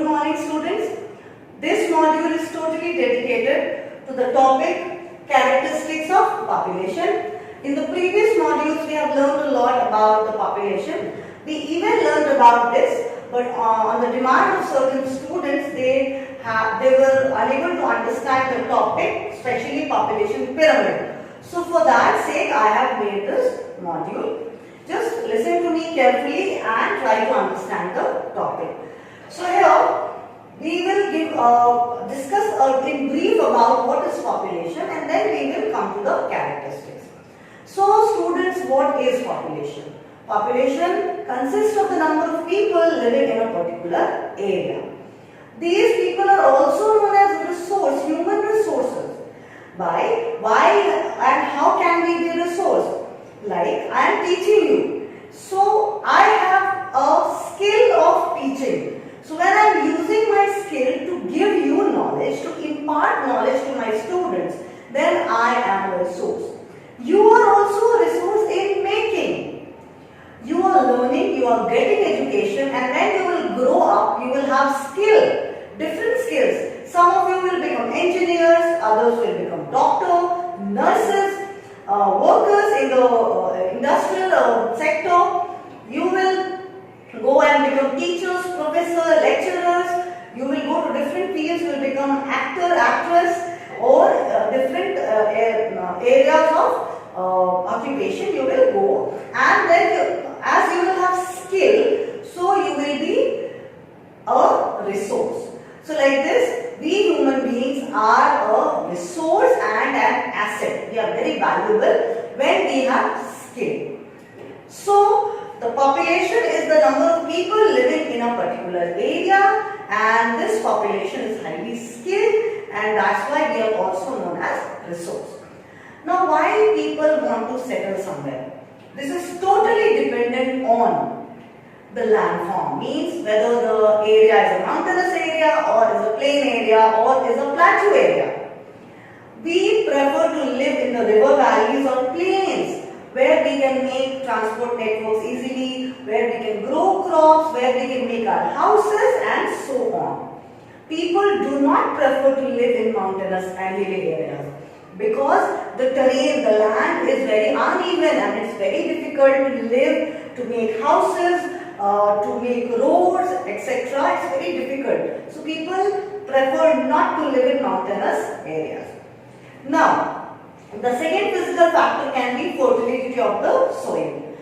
morning students. This module is totally dedicated to the topic characteristics of population. In the previous modules we have learned a lot about the population. We even learned about this, but on the demand of certain students they were unable to understand the topic, especially population pyramid. So for that sake I have made this module. Just listen to me carefully and try to understand the topic. So here we will discuss in brief about what is population, and then we will come to the characteristics. So students, what is population? Population consists of the number of people living in a particular area. These people are also known as resource, human resources. Why and how can we be a resource? Like I am teaching you. So I have a skill of teaching. So when I am using my skill to give you knowledge, to impart knowledge to my students, then I am a resource. You are also a resource in making. You are learning, you are getting education, and when you will grow up, you will have skill, different skills. Some of you will become engineers, others will become doctor, nurses, workers in the industrial sector. You will go and become teachers, professor, lecturers. You will go to different fields, you will become actor, actress, or different areas of occupation you will go. And then as you will have skill, so you will be a resource. So like this, we human beings are a resource and an asset. We are very valuable when we have skill. So the population is the number of people living in a particular area, and this population is highly skilled, and that's why we are also known as resource. Now why people want to settle somewhere? This is totally dependent on the landform, means whether the area is a mountainous area or is a plain area or is a plateau area. We prefer to live in the river valleys or plains where we can make transport networks easily, where we can grow crops, where we can make our houses and so on. People do not prefer to live in mountainous and hilly areas because the terrain, the land is very uneven and it's very difficult to live, to make houses, to make roads, etc. It's very difficult. So people prefer not to live in mountainous areas. Now, the second physical factor can be fertility of the soil.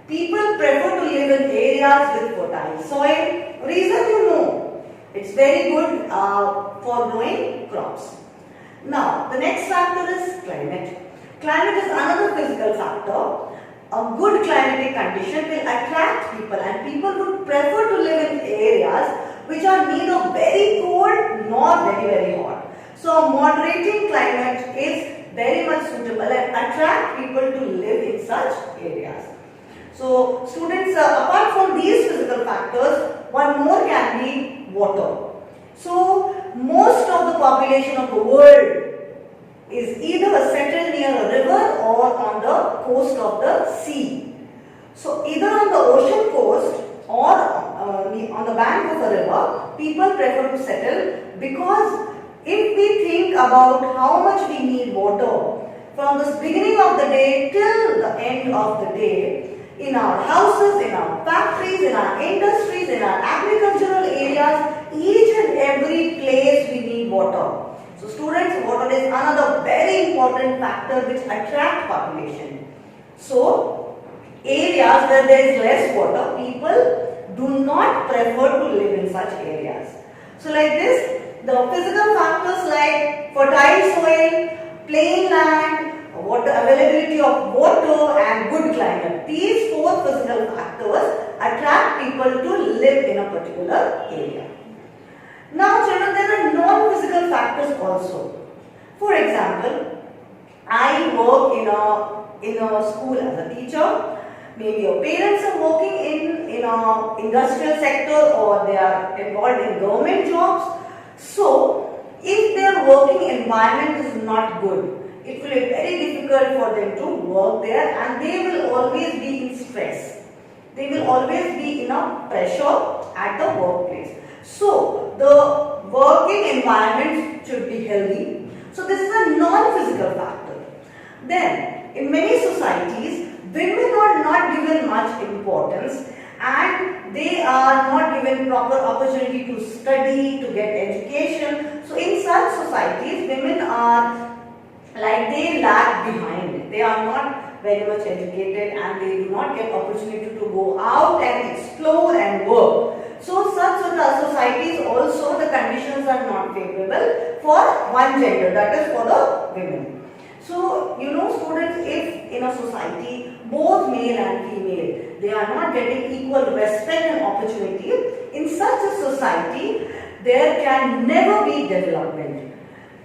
People prefer to live in areas with fertile soil. Reason you know, it's very good for growing crops. Now, the next factor is climate. Climate is another physical factor. A good climatic condition will attract people, and people would prefer to live in areas which are neither very cold nor very hot. So a moderating climate is very much suitable and attract people to live in such areas. So students, apart from these physical factors, one more can be water. So most of the population of the world is either settled near a river or on the coast of the sea. So either on the ocean coast or on the bank of a river, people prefer to settle, because if we think about how much we need water from the beginning of the day till the end of the day, in our houses, in our factories, in our industries, in our agricultural areas, each and every place we need water. So students, water is another very important factor which attract population. So areas where there is less water, people do not prefer to live in such areas. So like this, the physical factors like fertile soil, plain land, water availability of water and good climate. These four physical factors attract people to live in a particular area. Now children, there are non-physical factors also. For example, I work in a school as a teacher. Maybe your parents are working in a industrial sector, or they are involved in government jobs. So if their working environment is not good, it will be very difficult for them to work there, and they will always be in stress. They will always be in a pressure at the workplace. So the working environment should be healthy. So this is a non-physical factor. Then, in many societies, women are not given much importance and they are not given proper opportunity to study, to get education. So in such societies, women are like they lag behind. They are not very much educated and they do not get opportunity to go out and explore and work. So such societies also the conditions are not favorable for one gender, that is for the women. So, you know students, if in a society both male and female, they are not getting equal respect and opportunity, in such a society, there can never be development.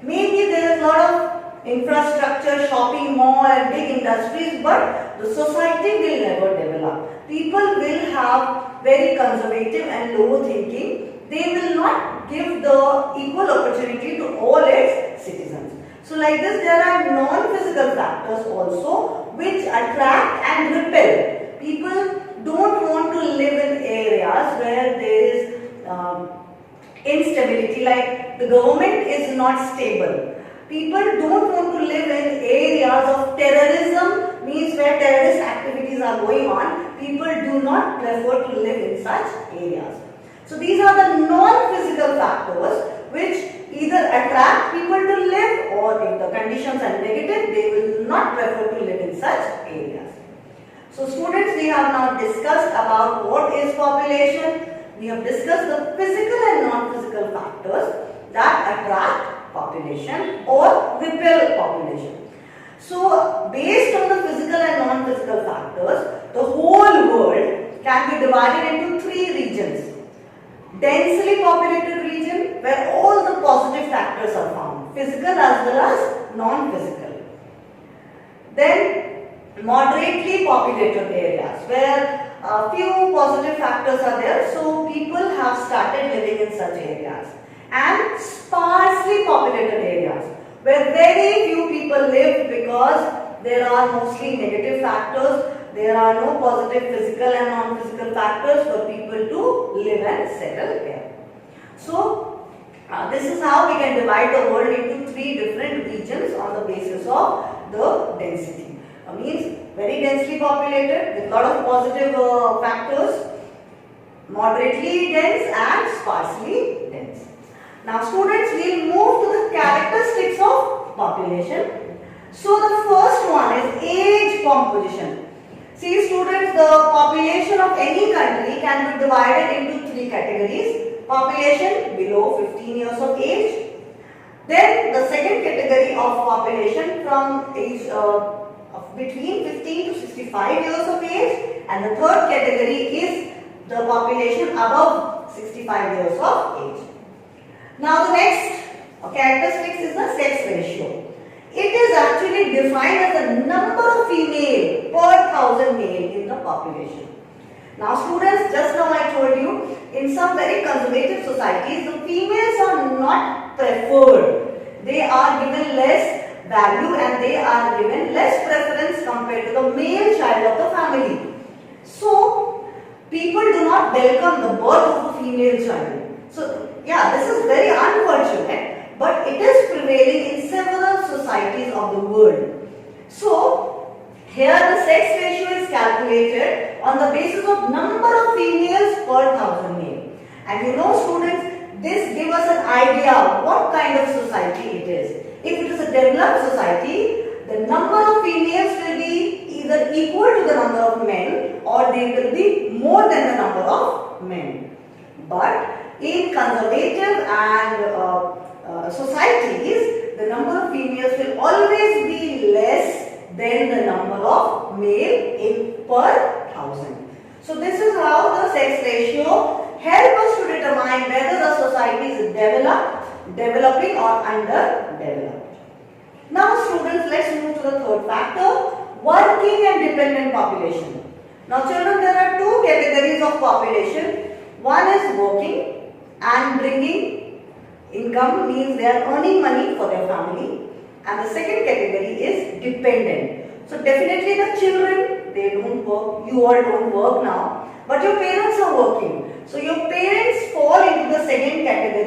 Maybe there is a lot of infrastructure, shopping mall and big industries, but the society will never develop. People will have very conservative and low thinking. They will not give the equal opportunity to all its citizens. So like this, there are non-physical factors also which attract and repel. People don't want to live in areas where there is instability, like the government is not stable. People don't want to live in areas of terrorism, means where terrorist activities are going on. People do not prefer to live in such areas. So these are the non-physical factors which either attract people to live, or if the conditions are negative, they will not prefer to live in such areas. So students, we have now discussed about what is population. We have discussed the physical and non-physical factors that attract population or repel population. So based on the physical and non-physical factors, the whole world can be divided into three regions. Densely populated region, where all the positive factors are found, physical as well as non-physical. Then moderately populated areas, where few positive factors are there, so people have started living in such areas. And sparsely populated areas, where very few people live because there are mostly negative factors. There are no positive physical and non-physical factors for people to live and settle here. So, this is how we can divide the world into three different regions on the basis of the density. Means very densely populated with lot of positive factors, moderately dense and sparsely dense. Now students, we will move to the characteristics of population. So the first one is age composition. See students, the population of any country can be divided into three categories. Population below 15 years of age. Then the second category of population from age between 15 to 65 years of age. And the third category is the population above 65 years of age. Now the next characteristics is the sex ratio. It is actually defined as the number of female per thousand male in the population. Now students, just now I told you, in some very conservative societies, the females are not preferred. They are given less value and they are given less preference compared to the male child of the family. So, people do not welcome the birth of a female child. So, yeah, this is very unfortunate, but it is prevailing in several societies of the world. So, here the sex ratio is calculated on the basis of number of females per thousand male. And you know students, this gives us an idea of what kind of society it is. If it is a developed society, the number of females will be either equal to the number of men or they will be more than the number of men. But in conservative and societies, the number of females will always be less than the number of male in per thousand. So this is how the sex ratio helps us to determine whether the society is developed, developing or underdeveloped. Now students, let's move to the third factor, working and dependent population. Now children, there are two categories of population. One is working and bringing income, means they are earning money for their family, and the second category is dependent. So definitely the children, they don't work, you all don't work now, but your parents are working. So your parents fall into the second category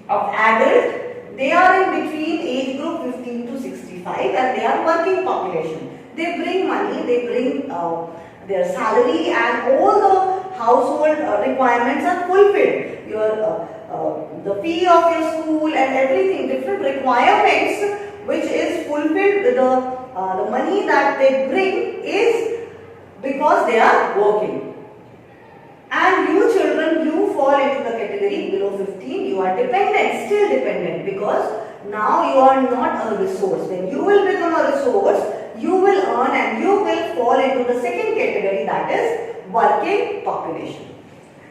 of adult, they are in between age group 15 to 65 and they are working population. They bring money, they bring their salary and all the household requirements are fulfilled. The fee of your school and everything, different requirements which is fulfilled with the money that they bring is because they are working. And you children, you fall into the category below 15, you are dependent, still dependent, because now you are not a resource. When you will become a resource, you will earn and you will fall into the second category, that is working population.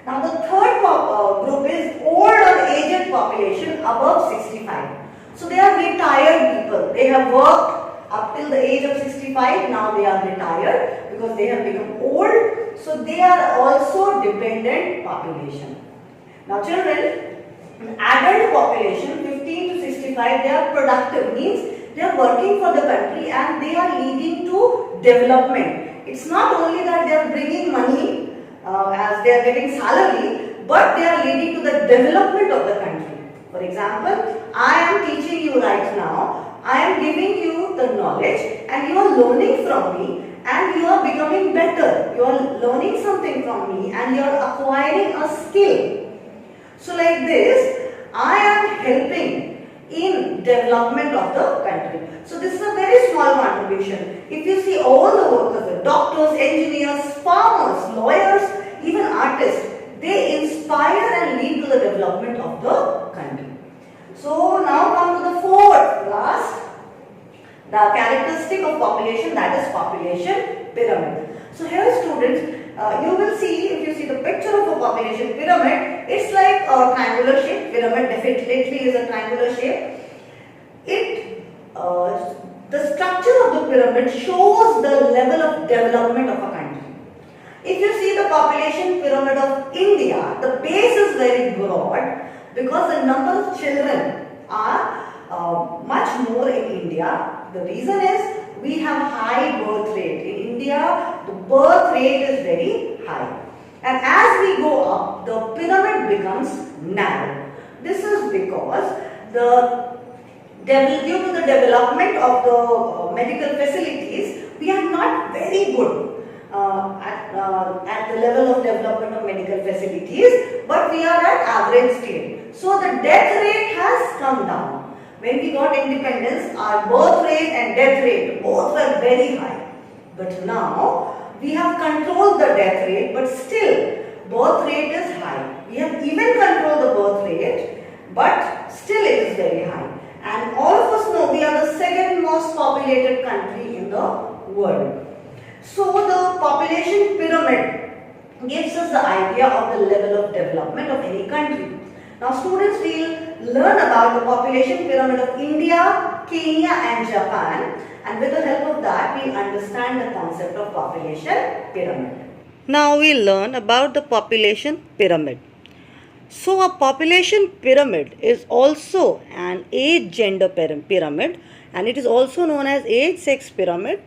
Now the third group is old or aged population above 65. So they are retired people. They have worked up till the age of 65. Now they are retired because they have become old. So they are also dependent population. Now children, adult population 15 to 65, they are productive, means they are working for the country and they are leading to development. It's not only that they are bringing money as they are getting salary, but they are leading to the development of the country. For example, I am teaching you right now, I am giving you the knowledge and you are learning from me and you are becoming better. You are learning something from me and you are acquiring a skill. So like this, I am helping in development of the country. So this is a very small contribution. If you see all the workers, doctors, engineers, farmers, lawyers, even artists, they inspire and lead to the development of the country. So now come to the fourth, last, the characteristic of population, that is population pyramid. So here students, you will see, if you see the picture of a population pyramid, it's like a triangular shape. Pyramid definitely is a triangular shape. The structure of the pyramid shows the level of development of a country. If you see the population pyramid of India, the base is very broad because the number of children are much more in India. The reason is we have high birth rate. In India, the birth rate is very high. And as we go up, the pyramid becomes narrow. This is because due to the development of the medical facilities, we are not very good at the level of development of medical facilities, but we are at average state. So the death rate has come down. When we got independence, our birth rate and death rate both were very high. But now we have controlled the death rate, but still birth rate is high. We have even controlled the birth rate, but still it is very high. And all of us know we are the second most populated country in the world. So the population pyramid gives us the idea of the level of development of any country. Now students will learn about the population pyramid of India, Kenya and Japan, and with the help of that we understand the concept of population pyramid. Now we learn about the population pyramid. So a population pyramid is also an age gender pyramid, and it is also known as age sex pyramid.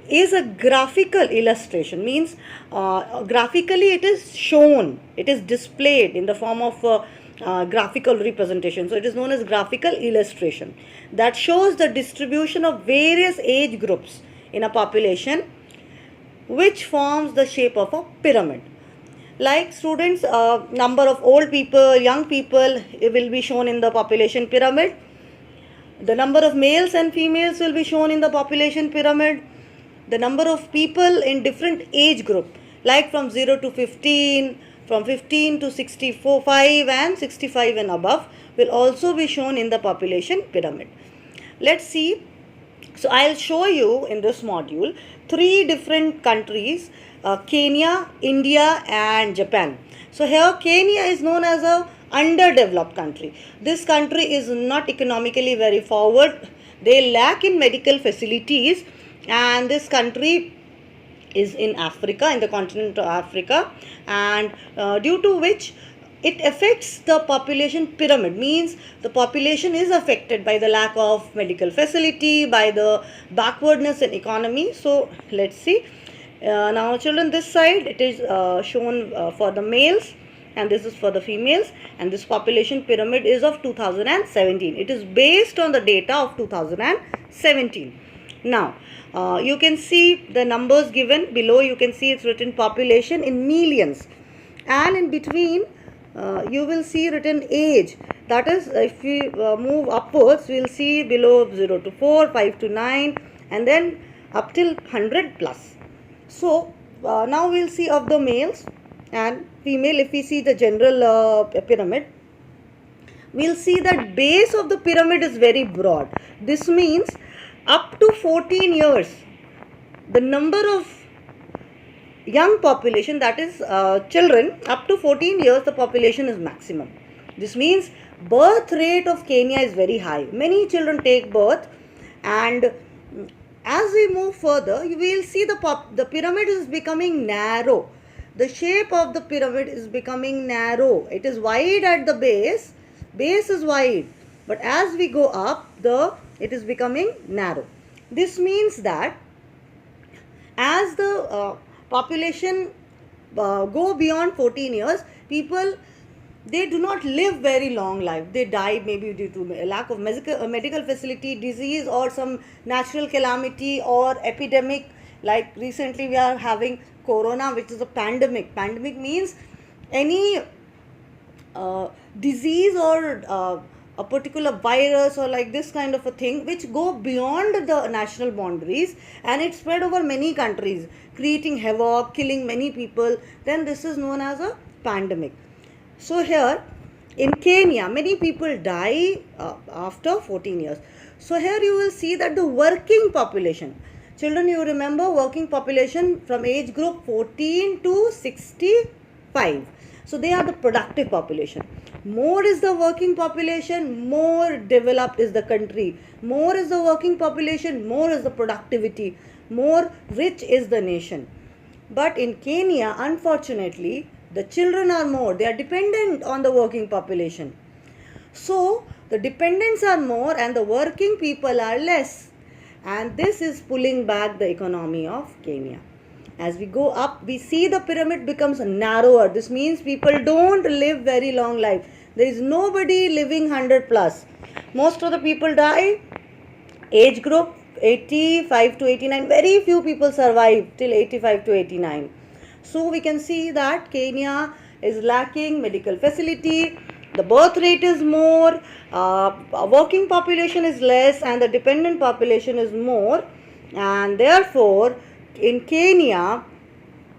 Is a graphical illustration, means graphically it is shown, it is displayed in the form of graphical representation. So it is known as graphical illustration that shows the distribution of various age groups in a population, which forms the shape of a pyramid. Like students, number of old people, young people will be shown in the population pyramid. The number of males and females will be shown in the population pyramid. The number of people in different age group, like from 0 to 15, from 15 to 65 and 65 and above, will also be shown in the population pyramid. Let's see. So I'll show you in this module 3 different countries, Kenya, India and Japan. So here Kenya is known as a underdeveloped country. This country is not economically very forward. They lack in medical facilities, and this country is in Africa, in the continent of Africa, and due to which it affects the population pyramid, means the population is affected by the lack of medical facility, by the backwardness in economy. So let's see. Now children, this side it is shown for the males, and this is for the females, and this population pyramid is of 2017. It is based on the data of 2017. Now, you can see the numbers given below. You can see it's written population in millions, and in between you will see written age. That is, if we move upwards, we will see below 0 to 4, 5 to 9, and then up till 100 plus. So, now we will see of the males and female. If we see the general pyramid, we will see that base of the pyramid is very broad. This means up to 14 years, the number of young population, that is children, up to 14 years, the population is maximum. This means birth rate of Kenya is very high. Many children take birth, and as we move further, you will see the pyramid is becoming narrow. The shape of the pyramid is becoming narrow. It is wide at the base. Base is wide, but as we go up, it is becoming narrow. This means that as the population go beyond 14 years, people, they do not live very long life. They die maybe due to lack of medical facility, disease, or some natural calamity or epidemic. Like recently we are having corona, which is a pandemic. Pandemic means any disease or a particular virus or like this kind of a thing which go beyond the national boundaries, and it spread over many countries, creating havoc, killing many people. Then this is known as a pandemic. So here in Kenya, many people die after 14 years. So here you will see that the working population, children, you remember working population from age group 14 to 65. So they are the productive population. More is the working population, more developed is the country. More is the working population, more is the productivity, more rich is the nation. But in Kenya, unfortunately, the children are more. They are dependent on the working population. So the dependents are more and the working people are less. And this is pulling back the economy of Kenya. As we go up, we see the pyramid becomes narrower. This means people don't live very long life. There is nobody living 100 plus. Most of the people die. Age group 85 to 89. Very few people survive till 85 to 89. So we can see that Kenya is lacking medical facility. The birth rate is more. Working population is less, and the dependent population is more. And therefore, in Kenya,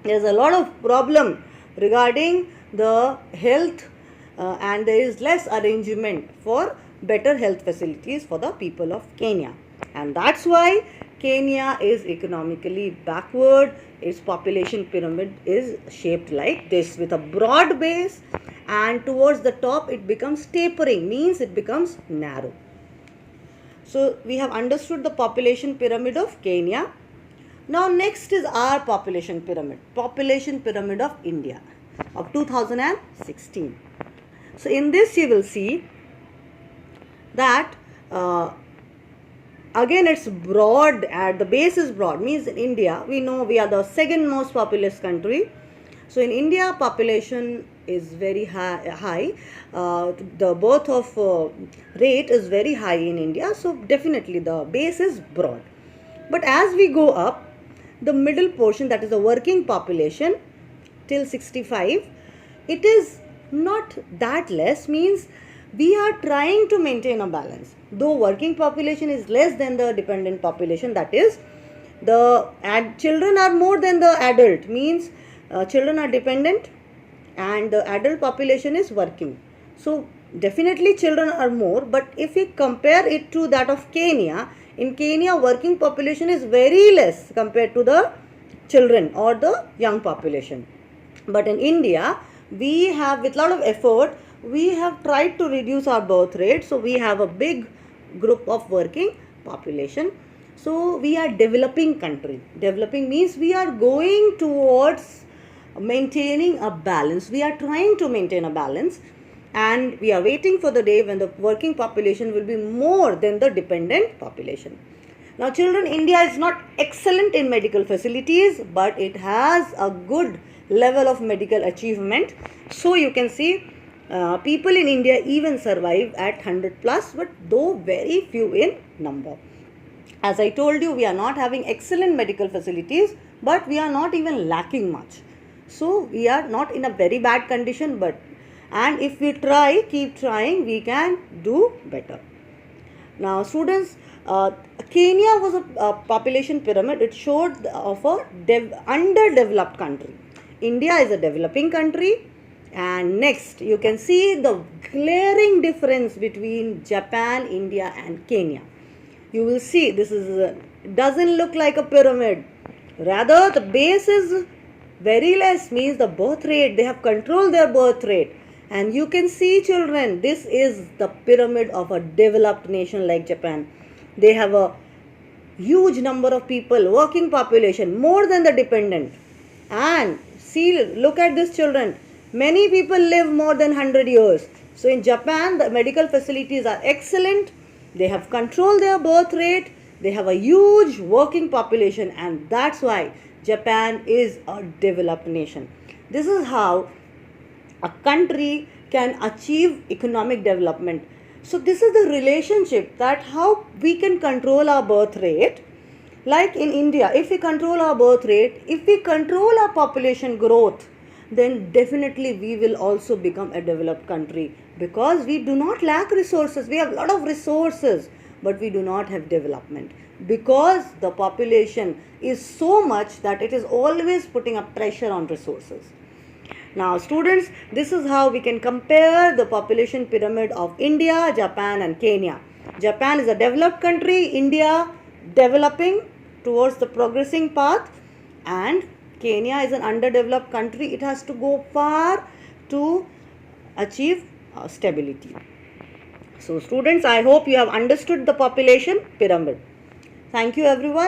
there is a lot of problem regarding the health, and there is less arrangement for better health facilities for the people of Kenya. And that's why Kenya is economically backward. Its population pyramid is shaped like this with a broad base, and towards the top it becomes tapering, means it becomes narrow. So we have understood the population pyramid of Kenya. Now next is our population pyramid of India of 2016. So in this you will see that again it's broad, at the base is broad, means in India we know we are the second most populous country. So in India, population is very high. The birth of rate is very high in India, so definitely the base is broad. But as we go up, the middle portion, that is the working population till 65, it is not that less, means we are trying to maintain a balance. Though working population is less than the dependent population, that is the children are more than the adult, means children are dependent and the adult population is working. So definitely children are more, but if we compare it to that of Kenya, in Kenya working population is very less compared to the children or the young population. But in India, we have, with a lot of effort, we have tried to reduce our birth rate. So we have a big group of working population. So we are developing country. Developing means we are going towards maintaining a balance. We are trying to maintain a balance, and we are waiting for the day when the working population will be more than the dependent population. Now children, India is not excellent in medical facilities, but it has a good level of medical achievement. So you can see people in India even survive at 100 plus, but though very few in number. As I told you, we are not having excellent medical facilities, but we are not even lacking much. So we are not in a very bad condition, and if we try, keep trying, we can do better. Now students, Kenya was a population pyramid. It showed of a underdeveloped country. India is a developing country. And next you can see the glaring difference between Japan, India and Kenya. You will see this doesn't look like a pyramid. Rather, the base is very less, means the birth rate, they have controlled their birth rate. And you can see, children, this is the pyramid of a developed nation like Japan. They have a huge number of people, working population, more than the dependent. And see, look at this, children. Many people live more than 100 years. So in Japan, the medical facilities are excellent. They have controlled their birth rate. They have a huge working population, and that's why Japan is a developed nation. This is how a country can achieve economic development. So this is the relationship, that how we can control our birth rate. Like in India, if we control our birth rate, if we control our population growth, then definitely we will also become a developed country, because we do not lack resources. We have a lot of resources, but we do not have development, because the population is so much that it is always putting a pressure on resources. Now students, this is how we can compare the population pyramid of India, Japan and Kenya. Japan is a developed country, India developing towards the progressing path, and Kenya is an underdeveloped country. It has to go far to achieve stability. So students, I hope you have understood the population pyramid. Thank you everyone.